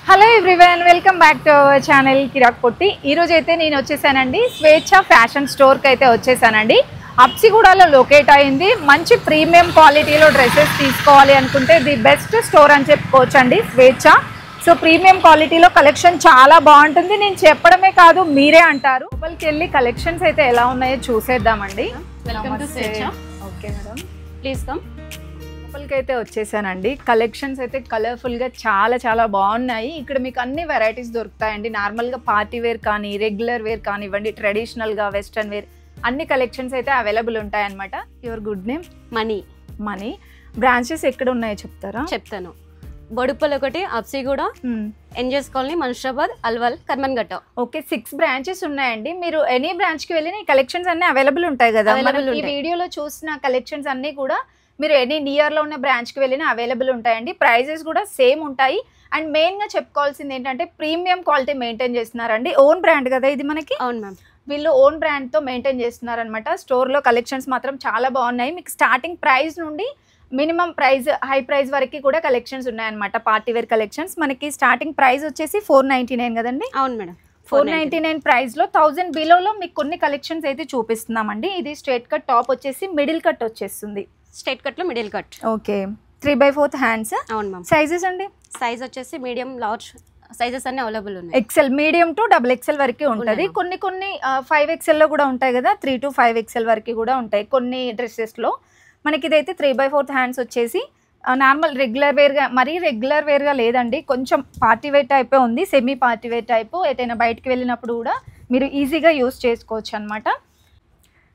Hello everyone, welcome back to our channel Kirak Potti. ఈరోజు అయితే నేను వచ్చేసానండి స్వేచ్ఛ ఫ్యాషన్ స్టోర్కి అయితే వచ్చేసానండి. అప్సిగూడలో లొకేట్ అయింది. మంచి ప్రీమియం క్వాలిటీలో డ్రెస్సెస్ తీసుకోవాలి అనుకుంటే ది బెస్ట్ స్టోర్ అని చెప్పుకోవచ్చు అండి స్వేచ్ఛ. సో ప్రీమియం క్వాలిటీలో కలెక్షన్ చాలా బాగుంటుంది. నేను చెప్పడమే కాదు, మీరే అంటారు. లోపలికి వెళ్ళి కలెక్షన్స్ అయితే ఎలా ఉన్నాయో చూసేద్దామండి. వెల్కమ్ టు స్వేచ్ఛ. Okay madam, please come. లోపలికి అయితే వచ్చేసానండి. కలెక్షన్స్ అయితే కలర్ఫుల్గా చాలా బాగున్నాయి. ఇక్కడ మీకు అన్ని వెరైటీస్ దొరుకుతాయండి. నార్మల్గా పార్టీ వేర్ కానీ, రెగ్యులర్ వేర్ కానివ్వండి, ట్రెడిషనల్గా వెస్ట్రన్ వేర్ అన్ని కలెక్షన్స్ అయితే అవైలబుల్ ఉంటాయన్నమాట. Your good name? Money. Branches ఎక్కడ ఉన్నాయో చెప్తారా? చెప్తాను. బొడుపల్ ఒకటి, Habsiguda, ఎన్జెస్ colony, మన్షాబాద్, Alwal, కర్మన్ఘట్ట. Okay, 6 branches ఉన్నాయండి. మీరు ఎనీ బ్రాంచ్కి వెళ్ళి ఈ కలెక్షన్స్ అన్ని అవైలబుల్ ఉంటాయి కదా. ఈ వీడియోలో చూసిన కలెక్షన్స్ అన్ని కూడా మీరు ఎనీ నియర్లో ఉన్న బ్రాంచ్కి వెళ్ళినా అవైలబుల్ ఉంటాయండి. ప్రైజెస్ కూడా సేమ్ ఉంటాయి. అండ్ మెయిన్గా చెప్పుకోవాల్సింది ఏంటంటే ప్రీమియం క్వాలిటీ మెయింటైన్ చేస్తున్నారండి. ఓన్ బ్రాండ్ కదా ఇది మనకి. అవును మ్యామ్, వీళ్ళు ఓన్ బ్రాండ్తో మెయింటైన్ చేస్తున్నారనమాట. స్టోర్లో కలెక్షన్స్ మాత్రం చాలా బాగున్నాయి. మీకు స్టార్టింగ్ ప్రైస్ నుండి మినిమం ప్రైస్, హై ప్రైస్ వరకు కూడా కలెక్షన్స్ ఉన్నాయన్నమాట. పార్టీ వేర్ కలెక్షన్స్ మనకి స్టార్టింగ్ ప్రైస్ వచ్చేసి 499 కదండి. అవును మేడం, 499 ప్రైస్లో 1000 బిలోలో మీకు కొన్ని కలెక్షన్స్ అయితే చూపిస్తున్నామండి. ఇది స్ట్రైట్ కట్ టాప్ వచ్చేసి మిడిల్ కట్ వచ్చేస్తుంది. స్ట్రైట్ కట్ లో మిడిల్ కట్. Okay, 3/4 hands. అవును మ్యామ్. సైజెస్ అండి? సైజ్ వచ్చేసి మీడియం, లార్జ్ సైజెస్ అన్ని అవైలబుల్ ఉన్నాయి. ఎక్సెల్, మీడియం టు XXL వరకు ఉంటుంది. కొన్ని 5XL లో కూడా ఉంటాయి కదా, 3 to 5XL వరకు కూడా ఉంటాయి కొన్ని డ్రెస్సెస్లో. మనకి ఇదైతే 3/4 హ్యాండ్స్ వచ్చేసి నార్మల్ రెగ్యులర్ వేర్గా, మరీ రెగ్యులర్ వేర్గా లేదండి, కొంచెం పార్టీ వేర్ టైపే ఉంది. Semi party wear type. ఎటైనా బయటకు వెళ్ళినప్పుడు కూడా మీరు ఈజీగా యూస్ చేసుకోవచ్చు అనమాట.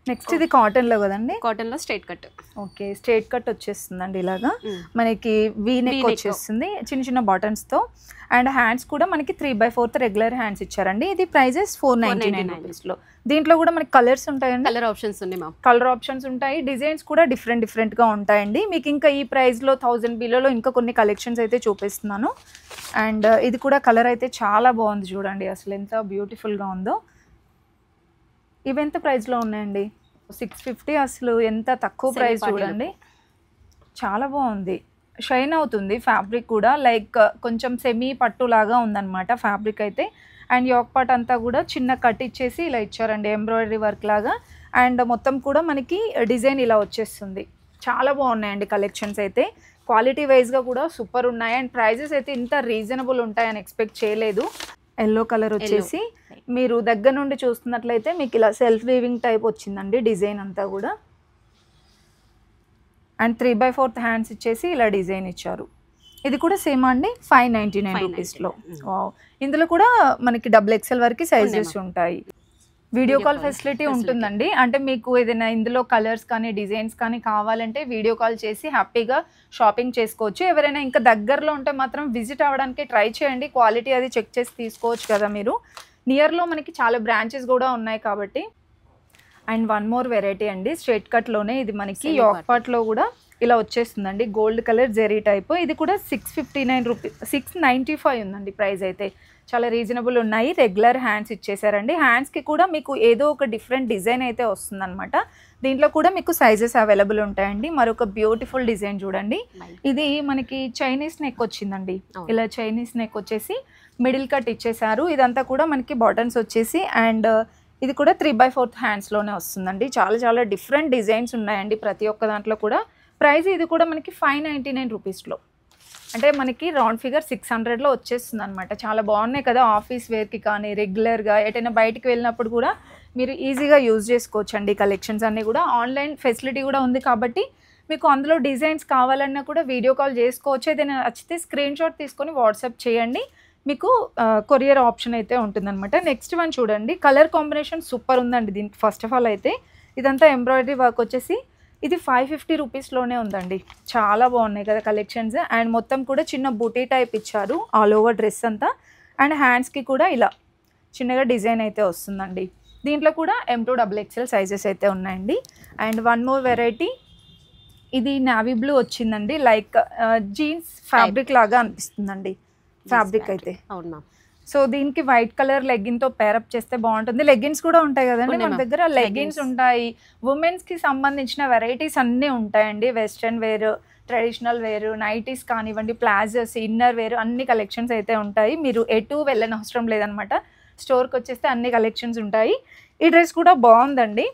నెక్స్ట్ ఇది కాటన్లో కదండి. కాటన్లో straight cut. Okay, straight cut వచ్చేస్తుందండి. ఇలాగా మనకి వీ నెక్ వచ్చేస్తుంది చిన్న బటన్స్తో. అండ్ హ్యాండ్స్ కూడా మనకి 3/4 రెగ్యులర్ హ్యాండ్స్ ఇచ్చారండి. ఇది ప్రైజెస్ 499 రూపీస్లో. దీంట్లో కూడా మనకి కలర్స్ ఉంటాయండి. కలర్ ఆప్షన్స్ ఉన్నాయి మ్యామ్. కలర్ ఆప్షన్స్ ఉంటాయి. డిజైన్స్ కూడా డిఫరెంట్గా ఉంటాయండి. మీకు ఇంకా ఈ ప్రైస్లో 1000 బిలోలో ఇంకా కొన్ని కలెక్షన్స్ అయితే చూపిస్తున్నాను. అండ్ ఇది కూడా కలర్ అయితే చాలా బాగుంది చూడండి, అసలు ఎంత బ్యూటిఫుల్గా ఉందో. ఇవి ఎంత ప్రైస్లో ఉన్నాయండి? 650. అసలు ఎంత తక్కువ ప్రైస్ చూడండి, చాలా బాగుంది. షైన్ అవుతుంది ఫ్యాబ్రిక్ కూడా, లైక్ కొంచెం సెమీ పట్టు లాగా ఉందన్నమాట ఫ్యాబ్రిక్ అయితే. అండ్ యోక్ పార్ట్ అంతా కూడా చిన్న కట్ ఇచ్చేసి ఇలా ఇచ్చారండి, ఎంబ్రాయిడరీ వర్క్ లాగా. అండ్ మొత్తం కూడా మనకి డిజైన్ ఇలా వచ్చేస్తుంది. చాలా బాగున్నాయండి కలెక్షన్స్ అయితే. క్వాలిటీ వైజ్గా కూడా సూపర్ ఉన్నాయి. అండ్ ప్రైజెస్ అయితే ఇంత రీజనబుల్ ఉంటాయని ఎక్స్పెక్ట్ చేయలేదు. ఎల్లో కలర్ వచ్చేసి మీరు దగ్గర నుండి చూస్తున్నట్లయితే మీకు ఇలా సెల్ఫ్ వీవింగ్ టైప్ వచ్చిందండి డిజైన్ అంతా కూడా. అండ్ 3/4 హ్యాండ్స్ ఇచ్చేసి ఇలా డిజైన్ ఇచ్చారు. ఇది కూడా సేమ్ అండి, 599 రూపీస్లో. ఇందులో కూడా మనకి XXL వరకు సైజెస్ ఉంటాయి. వీడియో కాల్ ఫెసిలిటీ ఉంటుందండి. అంటే మీకు ఏదైనా ఇందులో కలర్స్ కానీ డిజైన్స్ కానీ కావాలంటే వీడియో కాల్ చేసి హ్యాపీగా షాపింగ్ చేసుకోవచ్చు. ఎవరైనా ఇంకా దగ్గరలో ఉంటే మాత్రం విజిట్ అవ్వడానికి ట్రై చేయండి. క్వాలిటీ అది చెక్ చేసి తీసుకోవచ్చు కదా మీరు. నియర్లో మనకి చాలా బ్రాంచెస్ కూడా ఉన్నాయి కాబట్టి. అండ్ వన్ మోర్ వెరైటీ అండి, స్ట్రైట్ కట్లోనే ఇది మనకి యోక్ పార్ట్లో కూడా ఇలా వచ్చేస్తుందండి. Gold colour zari type. ఇది కూడా 659 రూపీస్, 695 ఉందండి ప్రైస్ అయితే. చాలా రీజనబుల్ ఉన్నాయి. రెగ్యులర్ హ్యాండ్స్ ఇచ్చేసారండి. హ్యాండ్స్కి కూడా మీకు ఏదో ఒక డిఫరెంట్ డిజైన్ అయితే వస్తుందన్నమాట. దీంట్లో కూడా మీకు సైజెస్ అవైలబుల్ ఉంటాయండి. మరొక బ్యూటిఫుల్ డిజైన్ చూడండి. ఇది మనకి చైనీస్ నెక్ వచ్చిందండి. ఇలా చైనీస్ నెక్ వచ్చేసి మిడిల్ కట్ ఇచ్చేసారు. ఇదంతా కూడా మనకి బాటన్స్ వచ్చేసి. అండ్ ఇది కూడా 3/4 హ్యాండ్స్లోనే వస్తుందండి. చాలా డిఫరెంట్ డిజైన్స్ ఉన్నాయండి ప్రతి ఒక్క దాంట్లో కూడా. ప్రైస్ ఇది కూడా మనకి 599 రూపీస్లో. అంటే మనకి రౌండ్ ఫిగర్ 600లో వచ్చేస్తుంది అనమాట. చాలా బాగున్నాయి కదా, ఆఫీస్ వేర్కి కానీ రెగ్యులర్గా ఎటైనా బయటికి వెళ్ళినప్పుడు కూడా మీరు ఈజీగా యూజ్ చేసుకోవచ్చు అండి. కలెక్షన్స్ అన్నీ కూడా ఆన్లైన్ ఫెసిలిటీ కూడా ఉంది కాబట్టి మీకు అందులో డిజైన్స్ కావాలన్నా కూడా వీడియో కాల్ చేసుకోవచ్చు. ఏదైనా నచ్చితే స్క్రీన్ షాట్ తీసుకొని వాట్సాప్ చేయండి, మీకు కొరియర్ ఆప్షన్ అయితే ఉంటుందన్నమాట. నెక్స్ట్ వన్ చూడండి, కలర్ కాంబినేషన్ సూపర్ ఉందండి దీనికి. ఫస్ట్ ఆఫ్ ఆల్ అయితే ఇదంతా ఎంబ్రాయిడరీ వర్క్ వచ్చేసి ఇది 550 రూపీస్లోనే ఉందండి. చాలా బాగున్నాయి కదా కలెక్షన్స్. అండ్ మొత్తం కూడా చిన్న బూటీ టైప్ ఇచ్చారు ఆల్ ఓవర్ డ్రెస్ అంతా. అండ్ హ్యాండ్స్కి కూడా ఇలా చిన్నగా డిజైన్ అయితే వస్తుందండి. దీంట్లో కూడా M to XXL సైజెస్ అయితే ఉన్నాయండి. అండ్ వన్ మోర్ వెరైటీ, ఇది నావీ బ్లూ వచ్చిందండి. లైక్ జీన్స్ ఫ్యాబ్రిక్ లాగా అనిపిస్తుందండి ఫ్యాబ్రిక్ అయితే. అవునా, సో దీనికి వైట్ కలర్ లెగ్గిన్ తో పేరప్ చేస్తే బాగుంటుంది. లెగ్గిన్స్ కూడా ఉంటాయి కదండి మన దగ్గర, లెగ్గిన్స్ ఉంటాయి. ఉమెన్స్ కి సంబంధించిన వెరైటీస్ అన్నీ ఉంటాయండి. Western wear, traditional wear, nighties కానివ్వండి, ప్లాజోస్, ఇన్నర్ వేర్ అన్ని కలెక్షన్స్ అయితే ఉంటాయి. మీరు ఎటు వెళ్ళని అవసరం లేదనమాట, స్టోర్కి వచ్చేస్తే అన్ని కలెక్షన్స్ ఉంటాయి. ఈ డ్రెస్ కూడా బాగుందండి.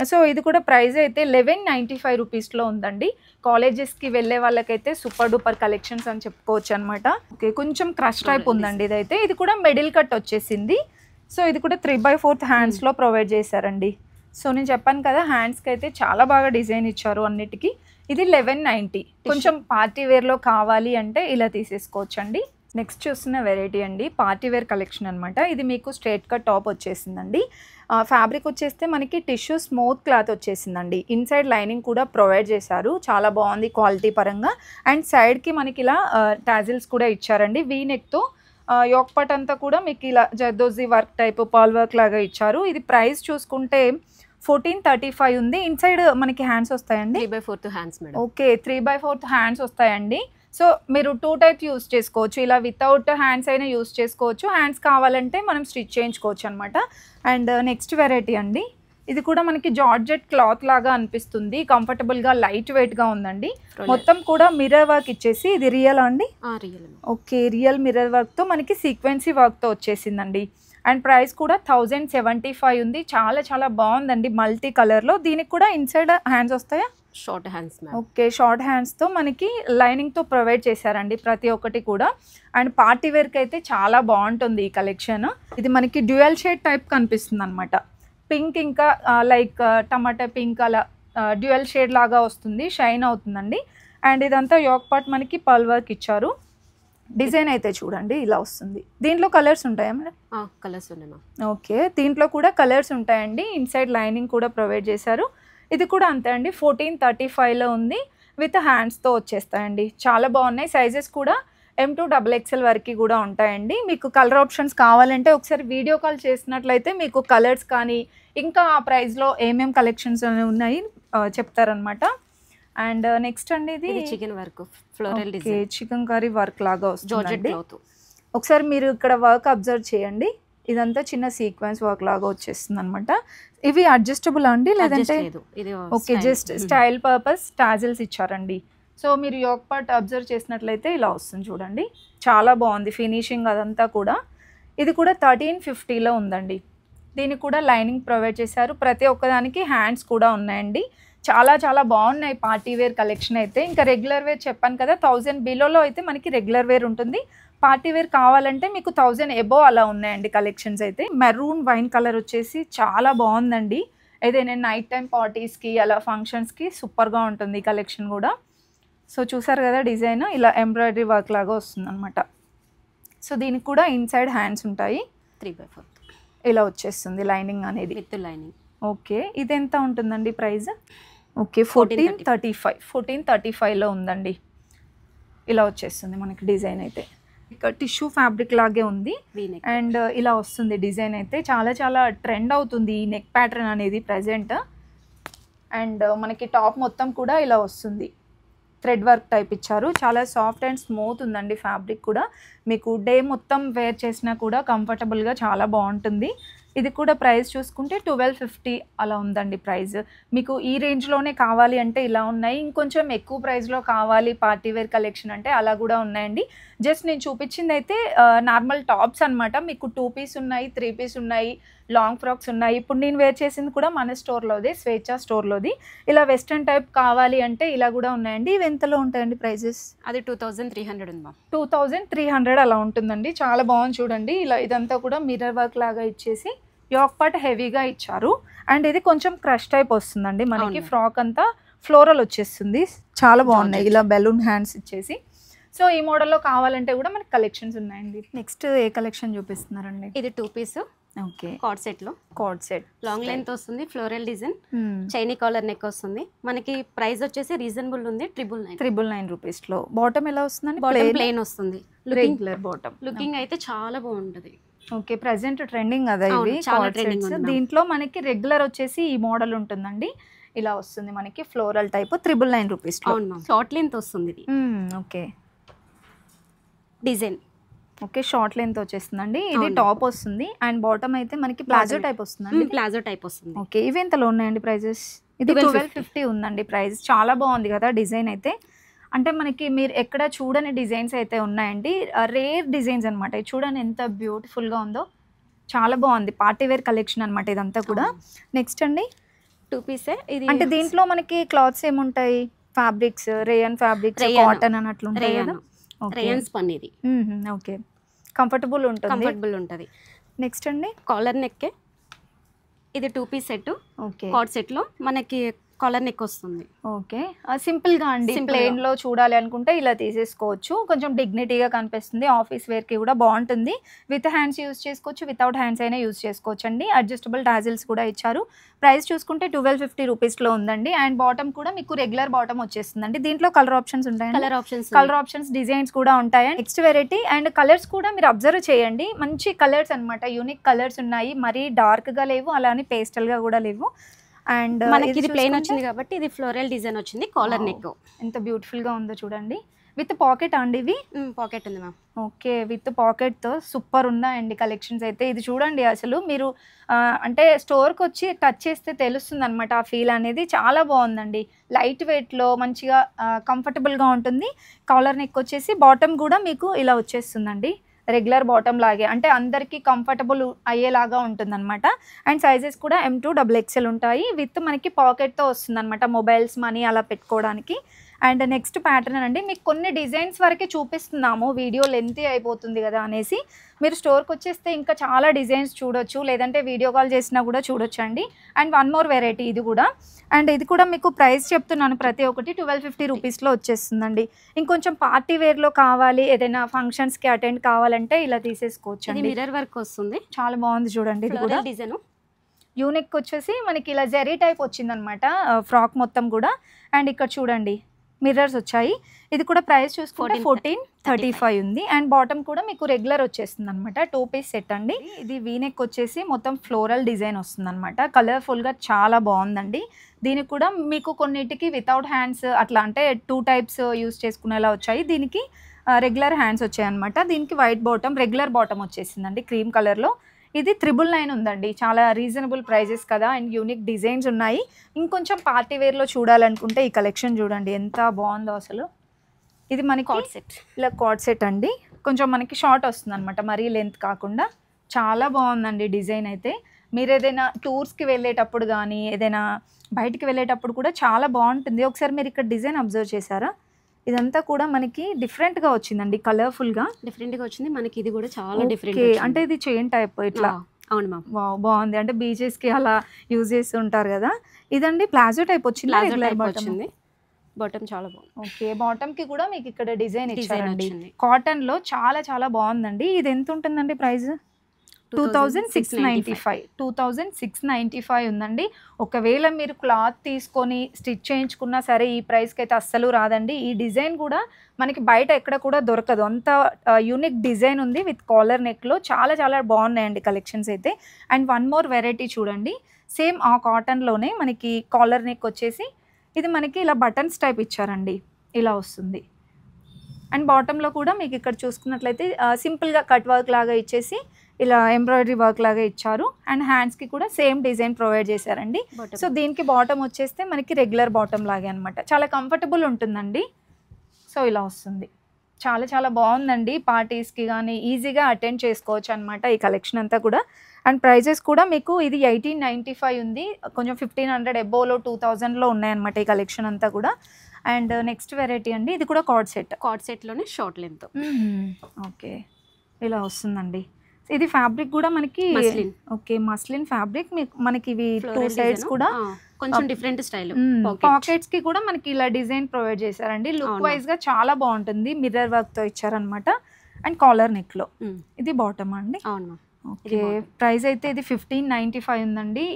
సో ఇది కూడా ప్రైస్ అయితే 1195 రూపీస్లో ఉందండి. కాలేజెస్కి వెళ్ళే వాళ్ళకైతే సూపర్ డూపర్ కలెక్షన్స్ అని చెప్పుకోవచ్చు అనమాట. ఓకే, కొంచెం క్రష్ టైప్ ఉందండి ఇదైతే. ఇది కూడా మిడిల్ కట్ వచ్చేసింది. సో ఇది కూడా 3/4 హ్యాండ్స్లో ప్రొవైడ్ చేశారండి. సో నేను చెప్పాను కదా, హ్యాండ్స్కి అయితే చాలా బాగా డిజైన్ ఇచ్చారు అన్నిటికీ. ఇది 1190. కొంచెం పార్టీ వేర్లో కావాలి అంటే ఇలా తీసేసుకోవచ్చండి. నెక్స్ట్ చూస్తున్న వెరైటీ అండి, పార్టీ వేర్ కలెక్షన్ అనమాట. ఇది మీకు స్ట్రేట్ కట్ టాప్ వచ్చేసిందండి. ఫ్యాబ్రిక్ వచ్చేస్తే మనకి టిష్యూ స్మూత్ క్లాత్ వచ్చేసిందండి. ఇన్సైడ్ లైనింగ్ కూడా ప్రొవైడ్ చేశారు, చాలా బాగుంది క్వాలిటీ పరంగా. అండ్ సైడ్కి మనకి ఇలా టాజిల్స్ కూడా ఇచ్చారండి. వీ నెక్తో యోక్ పార్ట్ అంతా కూడా మీకు ఇలా జర్దోజీ వర్క్ టైప్ పాల్ వర్క్ లాగా ఇచ్చారు. ఇది ప్రైస్ చూసుకుంటే 1435 ఉంది. ఇన్సైడ్ మనకి హ్యాండ్స్ వస్తాయండి, 3/4 హ్యాండ్స్ మేడం. ఓకే, 3/4 హ్యాండ్స్ వస్తాయండి. సో మీరు 2 టైప్ యూస్ చేసుకోవచ్చు, ఇలా వితౌట్ హ్యాండ్స్ అయినా యూస్ చేసుకోవచ్చు, హ్యాండ్స్ కావాలంటే మనం స్టిచ్ చేయించుకోవచ్చు అనమాట. అండ్ నెక్స్ట్ వెరైటీ అండి, ఇది కూడా మనకి జార్జెట్ క్లాత్ లాగా అనిపిస్తుంది, కంఫర్టబుల్గా లైట్ వెయిట్గా ఉందండి. మొత్తం కూడా మిర్రర్ వర్క్ ఇచ్చేసి, ఇది రియల్ అండి? ఓకే, రియల్ మిర్రర్ వర్క్తో మనకి సీక్వెన్సీ వర్క్తో వచ్చేసిందండి. అండ్ ప్రైస్ కూడా 1075 ఉంది. చాలా చాలా బాగుందండి, మల్టీ కలర్లో. దీనికి కూడా ఇన్సైడ్ హ్యాండ్స్ వస్తాయా? Short hands. ఓకే, షార్ట్ హ్యాండ్స్తో మనకి లైనింగ్తో ప్రొవైడ్ చేశారండి ప్రతి ఒక్కటి కూడా. అండ్ పార్టీ వేర్కి అయితే చాలా బాగుంటుంది ఈ కలెక్షన్. ఇది మనకి డ్యూయల్ షేడ్ టైప్ కనిపిస్తుంది అనమాట. పింక్ ఇంకా లైక్ టమాటా పింక్ అలా డ్యూయల్ షేడ్ లాగా వస్తుంది, షైన్ అవుతుందండి. అండ్ ఇదంతా యోక్ పార్ట్ మనకి పర్ల్ వర్క్ ఇచ్చారు. డిజైన్ అయితే చూడండి ఇలా వస్తుంది. దీంట్లో కలర్స్ ఉంటాయా మేడం? కలర్స్ ఉన్నాయి. ఓకే, దీంట్లో కూడా కలర్స్ ఉంటాయండి. ఇన్సైడ్ లైనింగ్ కూడా ప్రొవైడ్ చేశారు. ఇది కూడా అంతే అండి, 1435లో ఉంది. విత్ హ్యాండ్స్తో వచ్చేస్తాయండి. చాలా బాగున్నాయి. సైజెస్ కూడా M to XXL వరకు కూడా ఉంటాయండి. మీకు కలర్ ఆప్షన్స్ కావాలంటే ఒకసారి వీడియో కాల్ చేసినట్లయితే మీకు కలర్స్ కానీ ఇంకా ఆ ప్రైస్లో ఏమేమి కలెక్షన్స్ ఉన్నాయి చెప్తారనమాట. అండ్ నెక్స్ట్ అండి, ఇది chicken work, floral design, chicken curry work లాగా వస్తుంది. క్లాత్. ఒకసారి మీరు ఇక్కడ వర్క్ అబ్జర్వ్ చేయండి, ఇదంతా చిన్న సీక్వెన్స్ వర్క్ లాగా వచ్చేస్తుంది అనమాట. ఇవి అడ్జస్టబుల్ అండి లేదంటే? Okay, just style purpose tassels ఇచ్చారండి. సో మీరు యోక్ పార్ట్ అబ్జర్వ్ చేసినట్లయితే ఇలా వస్తుంది చూడండి, చాలా బాగుంది ఫినిషింగ్ అదంతా కూడా. ఇది కూడా 1350లో ఉందండి. దీనికి కూడా లైనింగ్ ప్రొవైడ్ చేశారు. ప్రతి ఒక్కదానికి హ్యాండ్స్ కూడా ఉన్నాయండి. చాలా చాలా బాగున్నాయి పార్టీ వేర్ కలెక్షన్ అయితే. ఇంకా రెగ్యులర్ వేర్ చెప్పాను కదా, 1000 బిలోలో అయితే మనకి రెగ్యులర్ వేర్ ఉంటుంది. పార్టీ వేర్ కావాలంటే మీకు 1000 ఎబో అలా ఉన్నాయండి కలెక్షన్స్ అయితే. మెరూన్ వైన్ కలర్ వచ్చేసి చాలా బాగుందండి. ఏదైనా నైట్ టైం పార్టీస్కి అలా ఫంక్షన్స్కి సూపర్గా ఉంటుంది ఈ కలెక్షన్ కూడా. సో చూసారు కదా డిజైన్, ఇలా ఎంబ్రాయిడరీ వర్క్ లాగా వస్తుంది అనమాట. సో దీనికి కూడా ఇన్సైడ్ హ్యాండ్స్ ఉంటాయి. 3/4 ఇలా వచ్చేస్తుంది లైనింగ్ అనేది విత్ లైనింగ్. ఓకే, ఇది ఎంత ఉంటుందండి ప్రైస్? ఓకే, 1435లో ఉందండి. ఇలా వచ్చేస్తుంది మనకి డిజైన్ అయితే. ఇక టిష్యూ ఫ్యాబ్రిక్ లాగే ఉంది. అండ్ ఇలా వస్తుంది డిజైన్ అయితే. చాలా చాలా ట్రెండ్ అవుతుంది ఈ నెక్ ప్యాటర్న్ అనేది ప్రజెంట్. అండ్ మనకి టాప్ మొత్తం కూడా ఇలా వస్తుంది, థ్రెడ్ వర్క్ టైప్ ఇచ్చారు. చాలా సాఫ్ట్ అండ్ స్మూత్ ఉందండి ఫ్యాబ్రిక్ కూడా. మీకు డే మొత్తం వేర్ చేసినా కూడా కంఫర్టబుల్గా చాలా బాగుంటుంది. ఇది కూడా ప్రైస్ చూసుకుంటే 1250 అలా ఉందండి ప్రైస్. మీకు ఈ రేంజ్లోనే కావాలి అంటే ఇలా ఉన్నాయి. ఇంకొంచెం ఎక్కువ ప్రైస్లో కావాలి పార్టీ వేర్ కలెక్షన్ అంటే అలా కూడా ఉన్నాయండి. జస్ట్ నేను చూపించింది అయితే నార్మల్ టాప్స్ అనమాట. మీకు 2 పీస్ ఉన్నాయి, 3 పీస్ ఉన్నాయి, లాంగ్ ఫ్రాక్స్ ఉన్నాయి. ఇప్పుడు నేను వేర్ చేసింది కూడా మన స్టోర్లోది, స్వేచ్ఛ స్టోర్లోది. ఇలా వెస్ట్రన్ టైప్ కావాలి అంటే ఇలా కూడా ఉన్నాయండి. ఇవి ఎంతలో ఉంటాయండి ప్రైజెస్? అది 2300 ఉందా? 2300 అలా ఉంటుందండి. చాలా బాగుంది చూడండి. ఇలా ఇదంతా కూడా మిర్రర్ వర్క్ లాగా ఇచ్చేసి యోక్ పార్ట్ హెవీగా ఇచ్చారు. అండ్ ఇది కొంచెం క్రష్ టైప్ వస్తుందండి మనకి. ఫ్రాక్ అంతా ఫ్లోరల్ వచ్చేస్తుంది. చాలా బాగున్నాయి, ఇలా బెలూన్ హ్యాండ్స్ ఇచ్చేసి. సో ఈ మోడల్లో కావాలంటే కూడా మనకి కలెక్షన్స్ ఉన్నాయండి. నెక్స్ట్ ఏ కలెక్షన్ చూపిస్తున్నారండి? ఇది 2 పీస్. ఓకే, కార్డ్ సెట్లో, కార్డ్ సెట్ లాంగ్ లెంత్ వస్తుంది, ఫ్లోరల్ డిజైన్, చైనీ కాలర్ నెక్ వస్తుంది. మనకి ప్రైస్ వచ్చేసి రీజనబుల్ ఉంది, 999 రూపీస్లో. బాటమ్ ఎలా వస్తుందండి? ప్లెయిన్ వస్తుంది. Regular bottom. లుకింగ్ అయితే చాలా బాగుంటుంది. ఓకే, ప్రెసెంట్ ట్రెండింగ్ అదే ఇవి కార్డ్ సెట్స్. దీంట్లో మనకి రెగ్యులర్ వచ్చేసి ఈ మోడల్ ఉంటుందండి. ఇలా వస్తుంది మనకి ఫ్లోరల్ టైప్, 999 రూపీస్లో. షార్ట్ లెంత్ వస్తుంది ఇది. Okay, design okay, short length వచ్చేస్తుందండి. ఇది టాప్ వస్తుంది అండ్ బాటమ్ అయితే మనకి ప్లాజో టైప్ వస్తుందండి. ప్లాజో టైప్ వస్తుంది. ఓకే, ఇవి ఎంతలో ఉన్నాయండి ప్రైజెస్? ఇది 1250 ఉందండి ప్రైస్. చాలా బాగుంది కదా డిజైన్ అయితే. అంటే మనకి మీరు ఎక్కడ చూడని డిజైన్స్ అయితే ఉన్నాయండి, రేర్ డిజైన్స్ అనమాట. ఇది చూడండి ఎంత బ్యూటిఫుల్గా ఉందో, చాలా బాగుంది. పార్టీ వేర్ కలెక్షన్ అనమాట ఇదంతా కూడా. నెక్స్ట్ అండి 2 పీసే ఇది. అంటే దీంట్లో మనకి క్లాత్స్ ఏముంటాయి? ఫ్యాబ్రిక్స్, రేయన్ ఫ్యాబ్రిక్స్, కాటన్ అన్నట్లు ఉంటాయి కదా. రేయన్ స్పన్ ఇది. ఓకే, కంఫర్టబుల్ ఉంటుంది. నెక్స్ట్ అండి కాలర్ నెక్. ఇది 2 piece set. Okay, cord set లో మనకి కాలర్ నెక్ వస్తుంది. ఓకే, సింపుల్ గా అండి. ప్లెయిన్ లో చూడాలి అనుకుంటే ఇలా తీసేసుకోవచ్చు. కొంచెం డిగ్నిటీగా కనిపిస్తుంది. ఆఫీస్ వేర్ కి కూడా బాగుంటుంది. విత్ హ్యాండ్స్ యూస్ చేసుకోవచ్చు, వితౌట్ హ్యాండ్స్ అయినా యూస్ చేసుకోవచ్చు అండి. అడ్జస్టబుల్ టాజిల్స్ కూడా ఇచ్చారు. ప్రైస్ చూసుకుంటే 1250 రూపీస్ లో ఉందండి. అండ్ బాటమ్ కూడా మీకు రెగ్యులర్ బాటమ్ వచ్చేస్తుందండి. దీంట్లో కలర్ ఆప్షన్స్ ఉంటాయి. కలర్ ఆప్షన్స్, డిజైన్స్ కూడా ఉంటాయి. నెక్స్ట్ వెరైటీ అండ్ కలర్స్ కూడా మీరు అబ్జర్వ్ చేయండి. మంచి కలర్స్ అనమాట, యూనిక్ కలర్స్ ఉన్నాయి. మరీ డార్క్ గా లేవు, అలానే పేస్టల్ గా కూడా లేవు. అండ్ మనకి ఇది ప్లెయిన్ వచ్చింది కాబట్టి ఇది ఫ్లోరల్ డిజైన్ వచ్చింది. కాలర్ నెక్ ఎంత బ్యూటిఫుల్ గా ఉందో చూడండి. విత్ పాకెట్ అండి ఇవి. పాకెట్ ఉంది మ్యామ్. ఓకే, విత్ పాకెట్ తో సూపర్ ఉన్నాయండి కలెక్షన్స్ అయితే. ఇది చూడండి, అసలు మీరు అంటే స్టోర్కి వచ్చి టచ్ చేస్తే తెలుస్తుంది అనమాట ఆ ఫీల్ అనేది. చాలా బాగుందండి. లైట్ వెయిట్లో మంచిగా కంఫర్టబుల్గా ఉంటుంది. కాలర్ నెక్ వచ్చేసి బాటమ్ కూడా మీకు ఇలా వచ్చేస్తుందండి. రెగ్యులర్ బాటమ్ లాగే, అంటే అందరికీ కంఫర్టబుల్ అయ్యేలాగా ఉంటుందన్నమాట. అండ్ సైజెస్ కూడా M2 XXL ఉంటాయి. విత్ మనకి పాకెట్తో వస్తుంది అనమాట, మొబైల్స్, మనీ అలా పెట్టుకోవడానికి. అండ్ నెక్స్ట్ ప్యాటర్న్ అండి, మీకు కొన్ని డిజైన్స్ వరకే చూపిస్తున్నాము, వీడియో లెంతీ అయిపోతుంది కదా అనేసి. మీరు స్టోర్కి వచ్చేస్తే ఇంకా చాలా డిజైన్స్ చూడొచ్చు, లేదంటే వీడియో కాల్ చేసినా కూడా చూడొచ్చు అండి. అండ్ వన్ మోర్ వెరైటీ ఇది కూడా. అండ్ ఇది కూడా మీకు ప్రైస్ చెప్తున్నాను, ప్రతి ఒక్కటి 1250 రూపీస్లో వచ్చేస్తుందండి. ఇంకొంచెం పార్టీ వేర్లో కావాలి, ఏదైనా ఫంక్షన్స్కి అటెండ్ కావాలంటే ఇలా తీసేసుకోవచ్చు అండి. మిర్రర్ వర్క్ వస్తుంది, చాలా బాగుంది చూడండి. ఇది కూడా డిజైన్ యూనిక్ వచ్చేసి మనకి ఇలా జరీ టైప్ వచ్చిందనమాట ఫ్రాక్ మొత్తం కూడా. అండ్ ఇక్కడ చూడండి మిర్రర్స్ వచ్చాయి. ఇది కూడా ప్రైస్ చూసుకుంటే 1435 ఉంది. అండ్ బాటమ్ కూడా మీకు రెగ్యులర్ వచ్చేస్తుంది అనమాట. 2 పీస్ సెట్ అండి. ఇది వీనెక్ వచ్చేసి మొత్తం ఫ్లోరల్ డిజైన్ వస్తుంది అనమాట. కలర్ఫుల్గా చాలా బాగుందండి. దీనికి కూడా మీకు కొన్నిటికి వితౌట్ హ్యాండ్స్ అట్లా, అంటే 2 టైప్స్ యూస్ చేసుకునేలా వచ్చాయి. దీనికి రెగ్యులర్ హ్యాండ్స్ వచ్చాయి అనమాట. దీనికి వైట్ బాటమ్, రెగ్యులర్ బాటమ్ వచ్చేసిందండి క్రీమ్ కలర్లో. ఇది 999 ఉందండి. చాలా రీజనబుల్ ప్రైజెస్ కదా. అండ్ యూనిక్ డిజైన్స్ ఉన్నాయి. ఇంకొంచెం పార్టీ వేర్లో చూడాలనుకుంటే ఈ కలెక్షన్ చూడండి ఎంత బాగుందో అసలు. ఇది మనకి కార్డ్ సెట్, ఇలా కార్డ్ సెట్ అండి. కొంచెం మనకి షార్ట్ వస్తుంది అనమాట, మరీ లెంత్ కాకుండా. చాలా బాగుందండి డిజైన్ అయితే. మీరు ఏదైనా టూర్స్కి వెళ్ళేటప్పుడు కానీ, ఏదైనా బయటికి వెళ్ళేటప్పుడు కూడా చాలా బాగుంటుంది. ఒకసారి మీరు ఇక్కడ డిజైన్ అబ్జర్వ్ చేశారా? ఇదంతా కూడా మనకి డిఫరెంట్గా వచ్చిందండి, కలర్ఫుల్గా డిఫరెంట్గా వచ్చింది. మనకి ఇది కూడా చాలా డిఫరెంట్. అంటే ఇది చైన్ టైప్ ఇట్లా. అవును మ్యామ్, బాగుంది. అంటే బీచెస్కి అలా యూజ్ చేస్తుంటారు కదా. ఇదండి ప్లాజో టైప్ వచ్చింది, రెగ్యులర్ వచ్చింది. బాటమ్ చాలా బాగుంది. ఓకే, బాటమ్ కి కూడా మీకు ఇక్కడ డిజైన్ ఇచ్చారండి. కాటన్ లో చాలా చాలా బాగుందండి. ఇది ఎంత ఉంటుందండి ప్రైస్? 2695. 2695 ఉందండి. ఒకవేళ మీరు క్లాత్ తీసుకొని స్టిచ్ చేయించుకున్నా సరే ఈ ప్రైస్కి అయితే అస్సలు రాదండి. ఈ డిజైన్ కూడా మనకి బయట ఎక్కడ కూడా దొరకదు, అంత యూనిక్ డిజైన్ ఉంది. విత్ కాలర్ నెక్లో చాలా చాలా బాగున్నాయండి కలెక్షన్స్ అయితే. అండ్ వన్ మోర్ వెరైటీ చూడండి, సేమ్ ఆ కాటన్లోనే మనకి కాలర్ నెక్ వచ్చేసి ఇది మనకి ఇలా బటన్స్ టైప్ ఇచ్చారండి, ఇలా వస్తుంది. అండ్ బాటంలో కూడా మీకు ఇక్కడ చూసుకున్నట్లయితే సింపుల్గా కట్ వర్క్ లాగా ఇచ్చేసి ఇలా ఎంబ్రాయిడరీ వర్క్ లాగా ఇచ్చారు. అండ్ హ్యాండ్స్కి కూడా సేమ్ డిజైన్ ప్రొవైడ్ చేశారండి. సో దీనికి బాటమ్ వచ్చేస్తే మనకి రెగ్యులర్ బాటమ్ లాగే అనమాట. చాలా కంఫర్టబుల్ ఉంటుందండి. సో ఇలా వస్తుంది. చాలా చాలా బాగుందండి. పార్టీస్కి కానీ ఈజీగా అటెండ్ చేసుకోవచ్చు అనమాట ఈ కలెక్షన్ అంతా కూడా. అండ్ ప్రైజెస్ కూడా మీకు ఇది 1895 ఉంది. కొంచెం 1500 ఎబోలో 2000లో ఉన్నాయన్నమాట ఈ కలెక్షన్ అంతా కూడా. అండ్ నెక్స్ట్ వెరైటీ అండి, ఇది కూడా కార్డ్ సెట్. కార్డ్ సెట్లోనే షార్ట్ లెంత్. ఓకే, ఇలా వస్తుందండి. ఇది ఫ్యాబ్రిక్ కూడా మనకి ఓకే మస్లిన్ ఫ్యాబ్రిక్. మనకి ఇవి 2 సైడ్స్ కూడా కొంచెం డిఫరెంట్ స్టైల్. పాకెట్స్ కి కూడా మనకి ఇలా డిజైన్ ప్రొవైడ్ చేశారండి. లుక్ వైజ్ గా చాలా బాగుంటుంది. మిర్రర్ వర్క్ తో ఇచ్చారనమాట. అండ్ కాలర్ నెక్ లో ఇది బాటమ్ అండి. ఓకే, ప్రైస్ అయితే ఇది 1595 ఉందండి.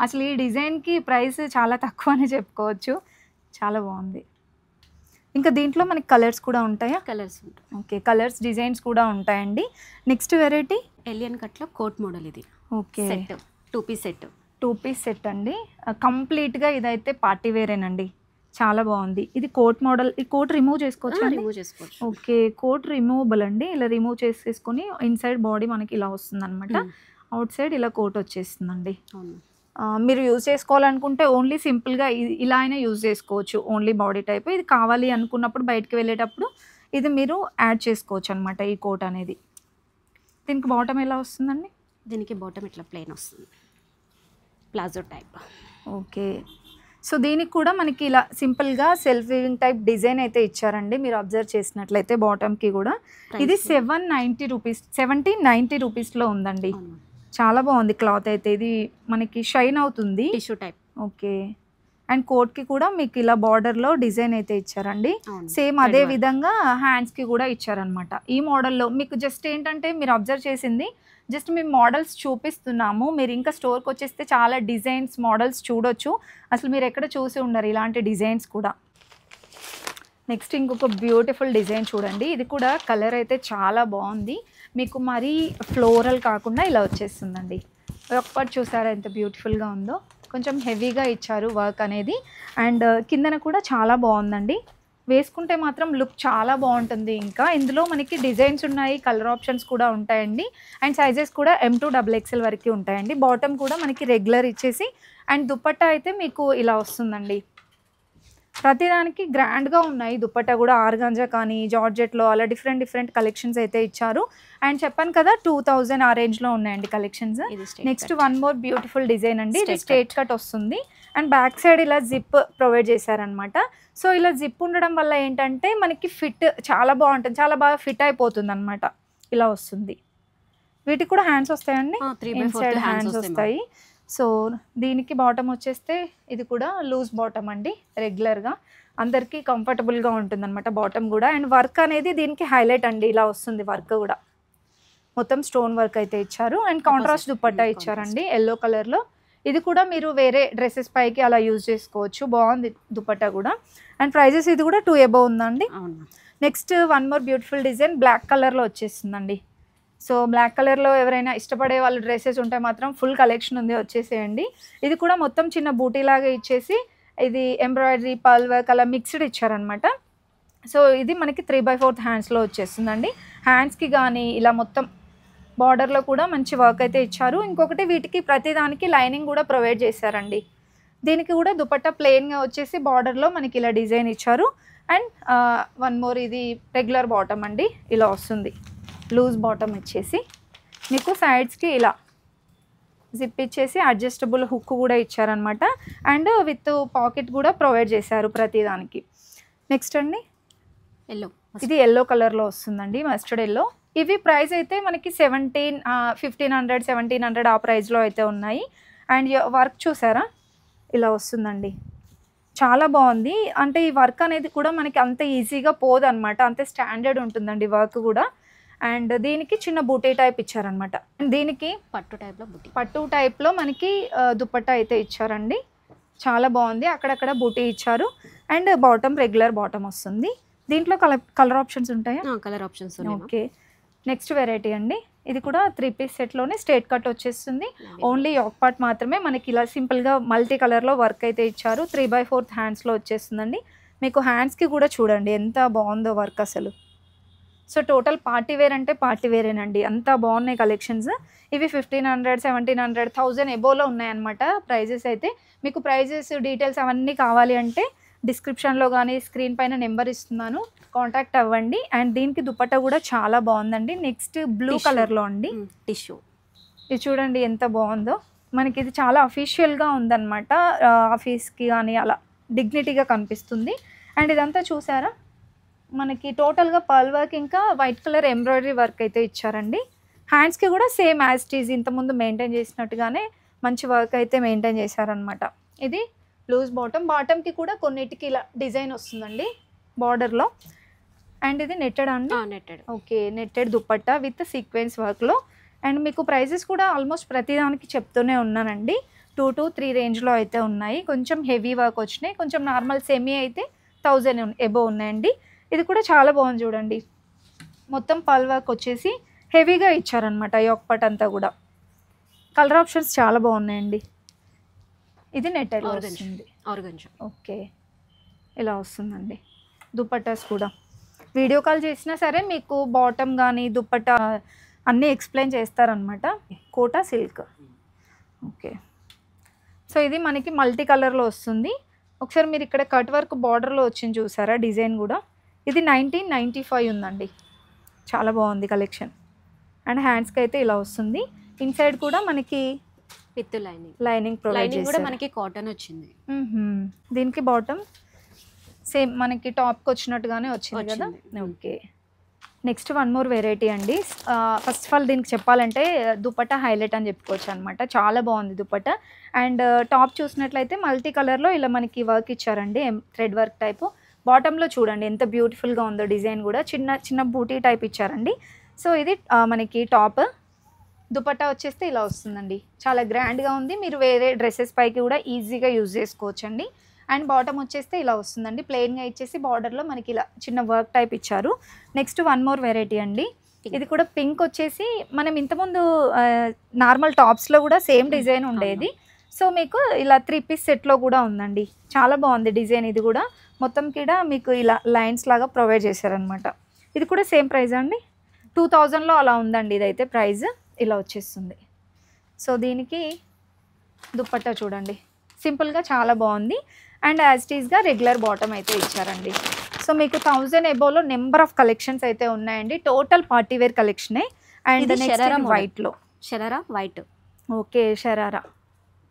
అసలు ఈ డిజైన్ కి ప్రైస్ చాలా తక్కువ అని చెప్పుకోవచ్చు. చాలా బాగుంది. ఇంకా దీంట్లో మనకి కలర్స్ కూడా ఉంటాయా? కలర్స్ ఉంటాయి. ఓకే, కలర్స్ డిజైన్స్ కూడా ఉంటాయండి. నెక్స్ట్ వెరైటీ ఎలియన్ కట్లో కోట్ మోడల్. ఇది okay, 2 piece set. 2 piece set అండి. కంప్లీట్గా ఇదైతే పార్టీ వేరేనండి. చాలా బాగుంది. ఇది కోట్ మోడల్. ఈ కోట్ రిమూవ్ చేసుకోవచ్చా అండి? రిమూవ్ చేసుకోవచ్చు. ఓకే. కోట్ రిమూవబుల్ అండి. ఇలా రిమూవ్ చేసేసుకొని ఇన్సైడ్ బాడీ మనకి ఇలా వస్తుందనమాట. అవుట్ సైడ్ ఇలా కోట్ వచ్చేస్తుందండి. అవును. మీరు యూజ్ చేసుకోవాలనుకుంటే ఓన్లీ సింపుల్గా ఇలా అయినా యూజ్ చేసుకోవచ్చు, ఓన్లీ బాడీ టైప్. ఇది కావాలి అనుకున్నప్పుడు బయటికి వెళ్ళేటప్పుడు ఇది మీరు యాడ్ చేసుకోవచ్చు అనమాట, ఈ కోట్ అనేది. దీనికి బాటమ్ ఎలా వస్తుందండి? దీనికి బాటమ్ ఇట్లా ప్లెయిన్ వస్తుంది, ప్లాజో టైప్. ఓకే. సో దీనికి కూడా మనకి ఇలా సింపుల్గా సెల్ఫ్ వీవింగ్ టైప్ డిజైన్ అయితే ఇచ్చారండి, మీరు అబ్జర్వ్ చేసినట్లయితే. బాటమ్కి కూడా ఇది 1790 రూపీస్లో ఉందండి. చాలా బాగుంది క్లాత్ అయితే. ఇది మనకి షైన్ అవుతుంది, టిష్యూ టైప్. ఓకే. అండ్ కోట్కి కూడా మీకు ఇలా బార్డర్లో డిజైన్ అయితే ఇచ్చారండి. సేమ్ అదే విధంగా హ్యాండ్స్కి కూడా ఇచ్చారనమాట. ఈ మోడల్లో మీకు జస్ట్ ఏంటంటే మీరు అబ్జర్వ్ చేసింది జస్ట్ మేము మోడల్స్ చూపిస్తున్నాము. మీరు ఇంకా స్టోర్కి వచ్చేస్తే చాలా డిజైన్స్ మోడల్స్ చూడొచ్చు. అసలు మీరు ఎక్కడ చూసి ఉండరు ఇలాంటి డిజైన్స్ కూడా. నెక్స్ట్ ఇంకొక బ్యూటిఫుల్ డిజైన్ చూడండి. ఇది కూడా కలర్ అయితే చాలా బాగుంది. మీకు మరీ ఫ్లోరల్ కాకుండా ఇలా వచ్చేస్తుందండి. ఒక్కటి చూసారా ఎంత బ్యూటిఫుల్గా ఉందో. కొంచెం హెవీగా ఇచ్చారు వర్క్ అనేది. అండ్ కిందన కూడా చాలా బాగుందండి. వేసుకుంటే మాత్రం లుక్ చాలా బాగుంటుంది. ఇంకా ఇందులో మనకి డిజైన్స్ ఉన్నాయి, కలర్ ఆప్షన్స్ కూడా ఉంటాయండి. అండ్ సైజెస్ కూడా M to XXL వరకు ఉంటాయండి. బాటమ్ కూడా మనకి రెగ్యులర్ ఇచ్చేసి అండ్ దుపట్టా అయితే మీకు ఇలా వస్తుందండి. ప్రతిదానికి గ్రాండ్గా ఉన్నాయి. దుపట్టా కూడా ఆర్గాంజా కానీ జార్జెట్లో అలా డిఫరెంట్ కలెక్షన్స్ అయితే ఇచ్చారు. అండ్ చెప్పాను కదా 2000 ఆ రేంజ్లో ఉన్నాయండి collections. Next one more beautiful design అండి. ఇది స్ట్రేట్ కట్ వస్తుంది అండ్ బ్యాక్ సైడ్ ఇలా జిప్ ప్రొవైడ్ చేశారనమాట. సో ఇలా జిప్ ఉండడం వల్ల ఏంటంటే మనకి ఫిట్ చాలా బాగుంటుంది, చాలా బాగా ఫిట్ అయిపోతుంది అనమాట. ఇలా వస్తుంది. వీటికి కూడా హ్యాండ్స్ వస్తాయండి, 3/4 హ్యాండ్స్ వస్తాయి. సో దీనికి బాటమ్ వచ్చేస్తే ఇది కూడా లూజ్ బాటమ్ అండి, రెగ్యులర్గా అందరికీ కంఫర్టబుల్గా ఉంటుంది అనమాట బాటమ్ కూడా. అండ్ వర్క్ అనేది దీనికి హైలైట్ అండి. ఇలా వస్తుంది వర్క్ కూడా, మొత్తం స్టోన్ వర్క్ అయితే ఇచ్చారు. అండ్ కాంట్రాస్ట్ దుపట్టా ఇచ్చారండి ఎల్లో కలర్లో. ఇది కూడా మీరు వేరే డ్రెస్సెస్ పైకి అలా యూజ్ చేసుకోవచ్చు. బాగుంది దుపట్టా కూడా. అండ్ ప్రైజెస్ ఇది కూడా 2 above ఉందండి. Next one more beautiful design black కలర్లో వచ్చేస్తుందండి. సో బ్లాక్ కలర్లో ఎవరైనా ఇష్టపడే వాళ్ళు డ్రెస్సెస్ ఉంటే మాత్రం ఫుల్ కలెక్షన్ ఉంది, వచ్చేసేయండి. ఇది కూడా మొత్తం చిన్న బూటీ లాగా ఇచ్చేసి ఇది ఎంబ్రాయిడరీ పర్ల్ వర్క్ అలా మిక్స్డ్ ఇచ్చారనమాట. సో ఇది మనకి 3/4 హ్యాండ్స్లో వచ్చేస్తుందండి. హ్యాండ్స్కి కానీ ఇలా మొత్తం బార్డర్లో కూడా మంచి వర్క్ అయితే ఇచ్చారు. ఇంకొకటి వీటికి ప్రతిదానికి లైనింగ్ కూడా ప్రొవైడ్ చేశారండి. దీనికి కూడా దుపట్టా ప్లెయిన్గా వచ్చేసి బార్డర్లో మనకి ఇలా డిజైన్ ఇచ్చారు. అండ్ వన్ మోర్ ఇది రెగ్యులర్ బాటమ్ అండి, ఇలా వస్తుంది. లూజ్ బాటమ్ ఇచ్చేసి మీకు సైడ్స్కి ఇలా జిప్ ఇచ్చేసి అడ్జస్టబుల్ హుక్ కూడా ఇచ్చారనమాట. అండ్ విత్ పాకెట్ కూడా ప్రొవైడ్ చేశారు ప్రతిదానికి. నెక్స్ట్ అండి ఎల్లో, ఇది ఎల్లో కలర్లో వస్తుందండి, మస్టర్డ్ ఎల్లో. ఇవి ప్రైస్ అయితే మనకి 1500 1700 ఆ ప్రైస్లో అయితే ఉన్నాయి. అండ్ వర్క్ చూసారా ఇలా వస్తుందండి, చాలా బాగుంది. అంటే ఈ వర్క్ అనేది కూడా మనకి అంత ఈజీగా పోదన్నమాట, అంతే స్టాండర్డ్ ఉంటుందండి వర్క్ కూడా. అండ్ దీనికి చిన్న బూటీ టైప్ ఇచ్చారనమాట. దీనికి పట్టు టైప్లో మనకి దుపట్టా అయితే ఇచ్చారండి, చాలా బాగుంది. అక్కడక్కడ బూటీ ఇచ్చారు. అండ్ బాటమ్ రెగ్యులర్ బాటమ్ వస్తుంది. దీంట్లో కలర్ ఆప్షన్స్ ఉంటాయా? Colour options. Okay. Next variety అండి. ఇది కూడా 3 piece సెట్లోనే స్ట్రేట్ కట్ వచ్చేస్తుంది. ఓన్లీ యోక్ పార్ట్ మాత్రమే మనకి ఇలా సింపుల్గా మల్టీ కలర్లో వర్క్ అయితే ఇచ్చారు. 3/4 హ్యాండ్స్లో వచ్చేస్తుందండి. మీకు హ్యాండ్స్కి కూడా చూడండి ఎంత బాగుందో వర్క్ అసలు. సో టోటల్ పార్టీ వేర్ అంటే పార్టీ వేరేనండి, అంత బాగున్నాయి కలెక్షన్స్. ఇవి 1500 1700 1000 ఎబోలో ఉన్నాయన్నమాట ప్రైజెస్ అయితే. మీకు ప్రైజెస్ డీటెయిల్స్ అవన్నీ కావాలి అంటే డిస్క్రిప్షన్లో కానీ స్క్రీన్ పైన నెంబర్ ఇస్తున్నాను, కాంటాక్ట్ అవ్వండి. అండ్ దీనికి దుపట్టా కూడా చాలా బాగుందండి. నెక్స్ట్ బ్లూ కలర్లో అండి, టిష్యూ. ఇది చూడండి ఎంత బాగుందో. మనకి ఇది చాలా అఫీషియల్గా ఉందన్నమాట, ఆఫీస్కి కానీ అలా డిగ్నిటీగా కనిపిస్తుంది. అండ్ ఇదంతా చూసారా మనకి టోటల్గా పర్ల్ వర్క్ ఇంకా వైట్ కలర్ ఎంబ్రాయిడరీ వర్క్ అయితే ఇచ్చారండి. హ్యాండ్స్కి కూడా సేమ్ యాజ్ ఇట్ ఈజ్ ఇంతకుముందు మెయింటైన్ చేసినట్టుగానే మంచి వర్క్ అయితే మెయింటైన్ చేశారనమాట. ఇది లూజ్ బాటమ్. బాటమ్కి కూడా కొన్నిటికి ఇలా డిజైన్ వస్తుందండి బార్డర్లో. అండ్ ఇది నెట్టెడ్ అండి, netted. Okay, netted dupatta with sequence వర్క్లో. అండ్ మీకు ప్రైజెస్ కూడా ఆల్మోస్ట్ ప్రతిదానికి చెప్తూనే ఉన్నానండి, 2 to 3 రేంజ్లో అయితే ఉన్నాయి. కొంచెం హెవీ వర్క్ వచ్చినాయి, కొంచెం నార్మల్ సెమీ అయితే 1000 ఎబో ఉన్నాయండి. ఇది కూడా చాలా బాగుంది చూడండి, మొత్తం పల్ వర్క్ వచ్చేసి హెవీగా ఇచ్చారనమాట యోక్ పార్ట్ అంతా కూడా. కలర్ ఆప్షన్స్ చాలా బాగున్నాయండి. ఇది నెట్టెడ్ వస్తుంది, ఆర్గంజా. ఓకే. ఇలా వస్తుందండి దుపట్టాస్ కూడా. వీడియో కాల్ చేసినా సరే మీకు బాటమ్ కానీ దుపట్టా అన్నీ ఎక్స్ప్లెయిన్ చేస్తారనమాట. Quota silk. ఓకే, సో ఇది మనకి మల్టీ కలర్లో వస్తుంది. ఒకసారి మీరు ఇక్కడ కట్ వర్క్ బార్డర్లో వచ్చింది చూసారా డిజైన్ కూడా. ఇది 1995 ఉందండి. చాలా బాగుంది కలెక్షన్. అండ్ హ్యాండ్స్కి అయితే ఇలా వస్తుంది. ఇన్సైడ్ కూడా మనకి విత్ లైనింగ్ ప్రొవైడ్ లైనింగ్ కూడా చేశారు. మనకి కాటన్ వచ్చింది. దీనికి బాటమ్ సేమ్ మనకి టాప్కి వచ్చినట్టుగానే వచ్చింది కదా. Okay, next one more variety అండి. ఫస్ట్ ఆఫ్ ఆల్ దీనికి చెప్పాలంటే దుపట్టా హైలైట్ అని చెప్పుకోవచ్చు అనమాట. చాలా బాగుంది దుపట్టా. అండ్ టాప్ చూసినట్లయితే మల్టీ కలర్లో ఇలా మనకి వర్క్ ఇచ్చారండి, థ్రెడ్ వర్క్ టైపు. బాటంలో చూడండి ఎంత బ్యూటిఫుల్గా ఉందో డిజైన్ కూడా. చిన్న చిన్న బూటీ టైప్ ఇచ్చారండి. సో ఇది మనకి టాప్. దుపట్టా వచ్చేస్తే ఇలా వస్తుందండి. చాలా గ్రాండ్గా ఉంది. మీరు వేరే డ్రెస్సెస్ పైకి కూడా ఈజీగా యూజ్ చేసుకోవచ్చండి. అండ్ బాటమ్ వచ్చేస్తే ఇలా వస్తుందండి. ప్లెయిన్గా ఇచ్చేసి బార్డర్లో మనకి ఇలా చిన్న వర్క్ టైప్ ఇచ్చారు. నెక్స్ట్ వన్ మోర్ వెరైటీ అండి. ఇది కూడా పింక్ వచ్చేసి మనం ఇంతకుముందు నార్మల్ టాప్స్లో కూడా సేమ్ డిజైన్ ఉండేది. సో మీకు ఇలా 3 పీస్ సెట్లో కూడా ఉందండి. చాలా బాగుంది డిజైన్. ఇది కూడా మొత్తం కూడా మీకు ఇలా లైన్స్ లాగా ప్రొవైడ్ చేశారనమాట. ఇది కూడా సేమ్ ప్రైస్ అండి. 2000లో అలా ఉందండి. ఇదైతే ప్రైస్ ఇలా వచ్చేస్తుంది. సో దీనికి దుపట్టా చూడండి సింపుల్గా చాలా బాగుంది. అండ్ యాజ్ ఇట్ ఈస్గా రెగ్యులర్ బాటమ్ అయితే ఇచ్చారండి. సో మీకు 1000 ఎబోలో నెంబర్ ఆఫ్ కలెక్షన్స్ అయితే ఉన్నాయండి. టోటల్ పార్టీ వేర్ కలెక్షనే. అండ్ నెక్స్ట్ వైట్లో షరారా వైట్. ఓకే, షరారా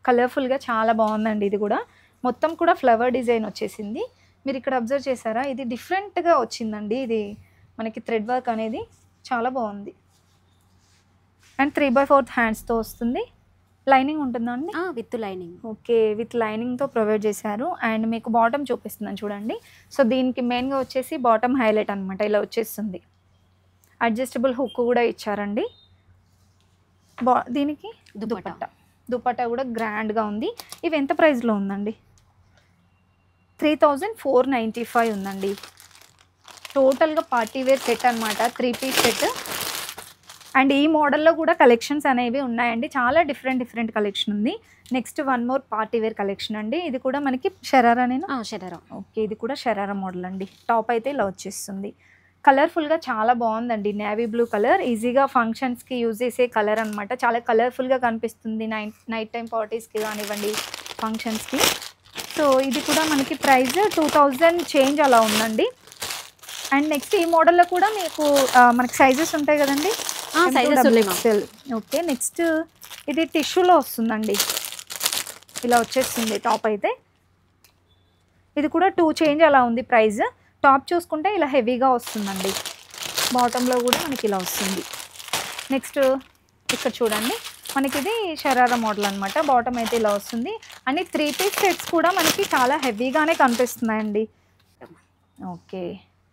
కలర్ఫుల్గా చాలా బాగుందండి. ఇది కూడా మొత్తం కూడా ఫ్లవర్ డిజైన్ వచ్చేసింది. మీరు ఇక్కడ అబ్జర్వ్ చేశారా, ఇది డిఫరెంట్గా వచ్చిందండి. ఇది మనకి థ్రెడ్ వర్క్ అనేది చాలా బాగుంది. అండ్ 3/4 హ్యాండ్స్తో వస్తుంది. లైనింగ్ ఉంటుందండి విత్ లైనింగ్. ఓకే, విత్ లైనింగ్తో ప్రొవైడ్ చేశారు. అండ్ మీకు బాటమ్ చూపిస్తున్నాను చూడండి. సో దీనికి మెయిన్గా వచ్చేసి బాటమ్ హైలైట్ అనమాట. ఇలా వచ్చేస్తుంది. అడ్జస్టబుల్ హుక్ కూడా ఇచ్చారండి. దీనికి దుపట్టా కూడా గ్రాండ్గా ఉంది. ఇవి ఎంత ప్రైస్లో ఉందండి? 3495 ఉందండి. టోటల్గా పార్టీ వేర్ సెట్ అనమాట. 3 పీస్ సెట్. అండ్ ఈ మోడల్లో కూడా కలెక్షన్స్ అనేవి ఉన్నాయండి. చాలా డిఫరెంట్ కలెక్షన్ ఉంది. Next one more party wear collection అండి. ఇది కూడా మనకి షరారానేనా? షరారా. ఓకే, ఇది కూడా షరారా మోడల్ అండి. టాప్ అయితే ఇలా వచ్చేస్తుంది. కలర్ఫుల్గా చాలా బాగుందండి. Navy blue colour. ఈజీగా ఫంక్షన్స్కి యూజ్ చేసే కలర్ అనమాట. చాలా కలర్ఫుల్గా కనిపిస్తుంది నైట్ టైం పార్టీస్కి కానివ్వండి, ఫంక్షన్స్కి. సో ఇది కూడా మనకి ప్రైస్ 2000 చేంజ్ అలా ఉందండి. అండ్ నెక్స్ట్ ఈ మోడల్లో కూడా మీకు మనకి సైజెస్ ఉంటాయి కదండి. ఓకే, నెక్స్ట్ ఇది టిష్యూలో వస్తుందండి. ఇలా వచ్చేస్తుంది టాప్ అయితే. ఇది కూడా 2 చేంజ్ అలా ఉంది ప్రైస్. టాప్ చూసుకుంటే ఇలా హెవీగా వస్తుందండి. బాటంలో కూడా మనకి ఇలా వస్తుంది. నెక్స్ట్ ఇక్కడ చూడండి, మనకి ఇది షరారా మోడల్ అనమాట. బాటమ్ అయితే ఇలా వస్తుంది. అన్ని 3 పీస్ సెట్స్ కూడా మనకి చాలా హెవీగానే కనిపిస్తున్నాయండి. ఓకే,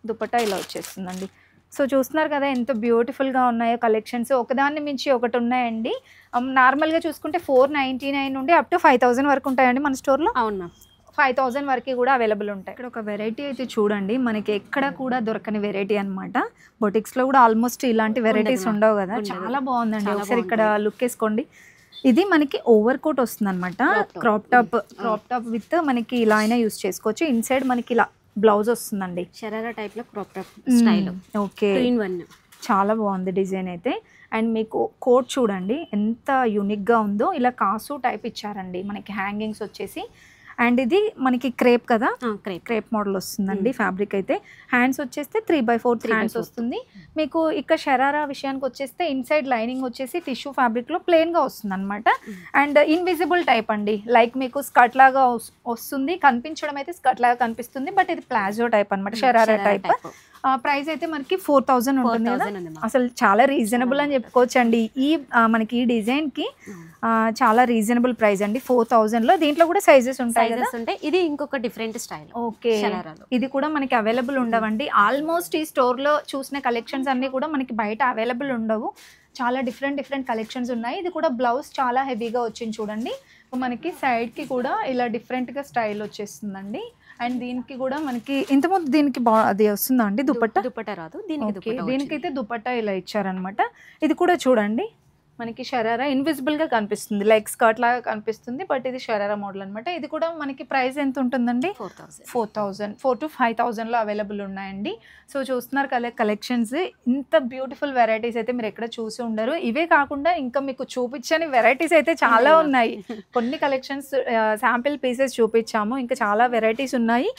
దుపట్టా ఇలా వచ్చేస్తుందండి. సో చూస్తున్నారు కదా ఎంత బ్యూటిఫుల్గా ఉన్నాయో కలెక్షన్స్. ఒకదాన్ని మించి ఒకటి ఉన్నాయండి. నార్మల్గా చూసుకుంటే 499 నుండి అప్ టు 5000 వరకు ఉంటాయండి మన స్టోర్లో. అవునా, 5000 వరకు కూడా అవైలబుల్ ఉంటాయి. ఇక్కడ ఒక వెరైటీ అయితే చూడండి, మనకి ఎక్కడ కూడా దొరకని వెరైటీ అనమాట. బొటిక్స్లో కూడా ఆల్మోస్ట్ ఇలాంటి వెరైటీస్ ఉండవు కదా. చాలా బాగుందండి. ఒకసారి ఇక్కడ లుక్ వేసుకోండి. ఇది మనకి ఓవర్ కోట్ వస్తుంది అనమాట. క్రాప్ టాప్ విత్ మనకి ఇలా అయినా యూస్ చేసుకోవచ్చు. ఇన్సైడ్ మనకి ఇలా బ్లౌజ్ వస్తుందండి. షరారా టైప్లో క్రాప్ టాప్ స్టైల్. ఓకే, చాలా బాగుంది డిజైన్ అయితే. అండ్ మీకు కోట్ చూడండి ఎంత యూనిక్గా ఉందో. ఇలా కాసు టైప్ ఇచ్చారండి మనకి హ్యాంగింగ్స్ వచ్చేసి. అండ్ ఇది మనకి క్రేప్ కదా, క్రేప్ మోడల్ వస్తుందండి ఫ్యాబ్రిక్ అయితే. హ్యాండ్స్ వచ్చేస్తే 3/4 హ్యాండ్స్ వస్తుంది మీకు. ఇక్కడ షరారా విషయానికి వచ్చేస్తే ఇన్సైడ్ లైనింగ్ వచ్చేసి టిష్యూ ఫ్యాబ్రిక్లో ప్లెయిన్గా వస్తుంది అనమాట. అండ్ ఇన్విజిబుల్ టైప్ అండి. లైక్ మీకు స్కర్ట్ లాగా వస్తుంది, కనిపించడం అయితే స్కర్ట్ లాగా కనిపిస్తుంది. బట్ ఇది ప్లాజో టైప్ అనమాట, షరారా టైప్. ప్రైస్ అయితే మనకి 4000 ఉంటుంది కదా. అసలు చాలా రీజనబుల్ అని చెప్పుకోవచ్చు అండి. మనకి ఈ డిజైన్కి చాలా రీజనబుల్ ప్రైస్ అండి. 4000లో. దీంట్లో కూడా సైజెస్ ఉంటాయి. ఇది ఇంకొక డిఫరెంట్ స్టైల్. ఓకే, ఇది కూడా మనకి అవైలబుల్ ఉండవండి. ఆల్మోస్ట్ ఈ స్టోర్లో చూసిన కలెక్షన్స్ అన్నీ కూడా మనకి బయట అవైలబుల్ ఉండవు. చాలా డిఫరెంట్ కలెక్షన్స్ ఉన్నాయి. ఇది కూడా బ్లౌజ్ చాలా హెవీగా వచ్చింది చూడండి. మనకి సైడ్కి కూడా ఇలా డిఫరెంట్గా స్టైల్ వచ్చేస్తుందండి. అండ్ దీనికి కూడా మనకి ఇంతకుముందు దీనికి అది వస్తుందా అండి దుపట్టా? దుపట్టా రాదు. దీనికైతే దుపట్టా ఇలా ఇచ్చారనమాట. ఇది కూడా చూడండి మనకి షరారా ఇన్విజిబుల్ గా కనిపిస్తుంది, లైక్ స్కర్ట్ లాగా కనిపిస్తుంది, బట్ ఇది షరారా మోడల్ అనమాట. ఇది కూడా మనకి ప్రైస్ ఎంత ఉంటుందండి? 4,000 4 to 5,000 లో అవైలబుల్ ఉన్నాయండి. సో చూస్తున్నారు కలెక్షన్స్, ఇంత బ్యూటిఫుల్ వెరైటీస్ అయితే మీరు ఎక్కడ చూసి ఉండరు. ఇవే కాకుండా ఇంకా మీకు చూపించని వెరైటీస్ అయితే చాలా ఉన్నాయి. కొన్ని కలెక్షన్స్ శాంపిల్ పీసెస్ చూపించాము, ఇంకా చాలా వెరైటీస్ ఉన్నాయి.